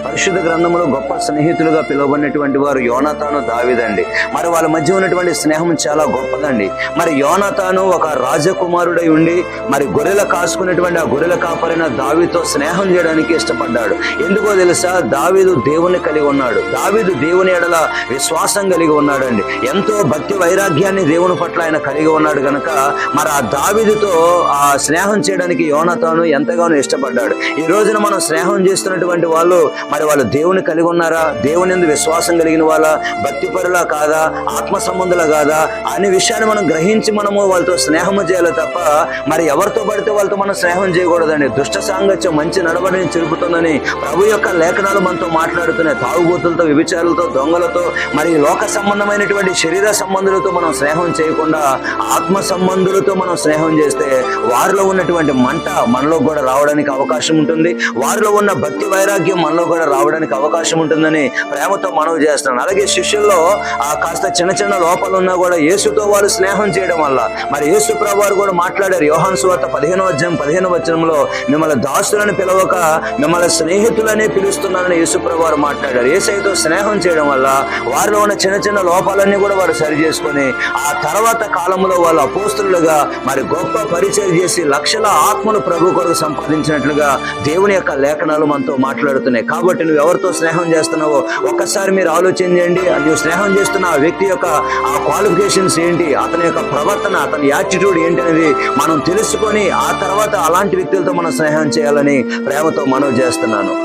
పరిశుద్ధ గ్రంథంలో గొప్ప స్నేహితులుగా పిలువబడినటువంటి వారు యోనాతాను, దావీదండి. మరి వాళ్ళ మధ్య ఉన్నటువంటి స్నేహం చాలా గొప్పదండి. మరి యోనాతాను ఒక రాజకుమారుడై ఉండి మరి గొర్రెల కాసుకునేటువంటి ఆ గొర్రెల కాపరైన దావీదుతో స్నేహం చేయడానికి ఇష్టపడ్డాడు. ఎందుకో తెలుసా? దావీదు దేవుని కలిగి ఉన్నాడు. దావీదు దేవుని ఎడల విశ్వాసం కలిగి ఉన్నాడండి. ఎంతో భక్తి వైరాగ్యాన్ని దేవుని పట్ల ఆయన కలిగి ఉన్నాడు గనక మరి ఆ దావీదుతో ఆ స్నేహం చేయడానికి యోనాతాను ఎంతగానో ఇష్టపడ్డాడు. ఈ రోజున మనం స్నేహం చేస్తున్నటువంటి వాళ్ళు మరి వాళ్ళు దేవుని కలిగి ఉన్నారా? దేవుని యందు విశ్వాసం కలిగిన వాళ్ళ, భక్తిపరులా కాదా, ఆత్మ సంబంధులా కాదా అనే విషయాన్ని మనం గ్రహించి మనము వాళ్ళతో స్నేహము చేయాలి తప్ప మరి ఎవరితో పడితే వాళ్ళతో మనం స్నేహం చేయకూడదండి. దుష్ట సాంగత్యం మంచి నడవడిని చెరుపుతుందని ప్రభు యొక్క లేఖనాలు మనతో మాట్లాడుతున్నాయి. తాగుబోతులతో, వ్యభిచారులతో, దొంగలతో, మరి లోక సంబంధమైనటువంటి శరీర సంబంధులతో మనం స్నేహం చేయకుండా ఆత్మ సంబంధులతో మనం స్నేహం చేస్తే వారిలో ఉన్నటువంటి మంట మనలో కూడా రావడానికి అవకాశం ఉంటుంది. వారిలో ఉన్న భక్తి వైరాగ్యం మనలో కూడా రావడానికి అవకాశం ఉంటుందని ప్రేమతో మనవి చేస్తున్నాను. అలాగే శిష్యుల్లో కాస్త చిన్న చిన్న లోపాలు ఉన్నా కూడా యేసుతో వారు స్నేహం చేయడం వల్ల మరి యేసు ప్రభు వారు కూడా మాట్లాడారు. యోహాను సువార్త 15:15 మిమ్మల్ని దాసులని పిలవక మిమ్మల్ని స్నేహితులనే పిలుస్తున్నానని యేసు ప్రభు వారు మాట్లాడారు. యేసయ్యతో స్నేహం చేయడం వల్ల వారిలో ఉన్న చిన్న చిన్న లోపాలన్నీ కూడా వారు సరి చేసుకొని ఆ తర్వాత కాలంలో వాళ్ళు అపోస్తులుగా మరి గొప్ప పరిచయం చేసి లక్షల ఆత్మను ప్రభు కొరకు సంపాదించినట్లుగా దేవుని యొక్క లేఖనాలు మనతో మాట్లాడుతున్నాయి. కాబట్టి నువ్వు ఎవరితో స్నేహం చేస్తున్నావో ఒక్కసారి మీరు ఆలోచన చేయండి. నువ్వు స్నేహం చేస్తున్న ఆ వ్యక్తి యొక్క ఆ క్వాలిఫికేషన్స్ ఏంటి, అతని యొక్క ప్రవర్తన, అతని యాటిట్యూడ్ ఏంటి అనేది మనం తెలుసుకొని ఆ తర్వాత అలాంటి వ్యక్తులతో మనం స్నేహం చేయాలని ప్రేమతో మనవి చేస్తున్నాను.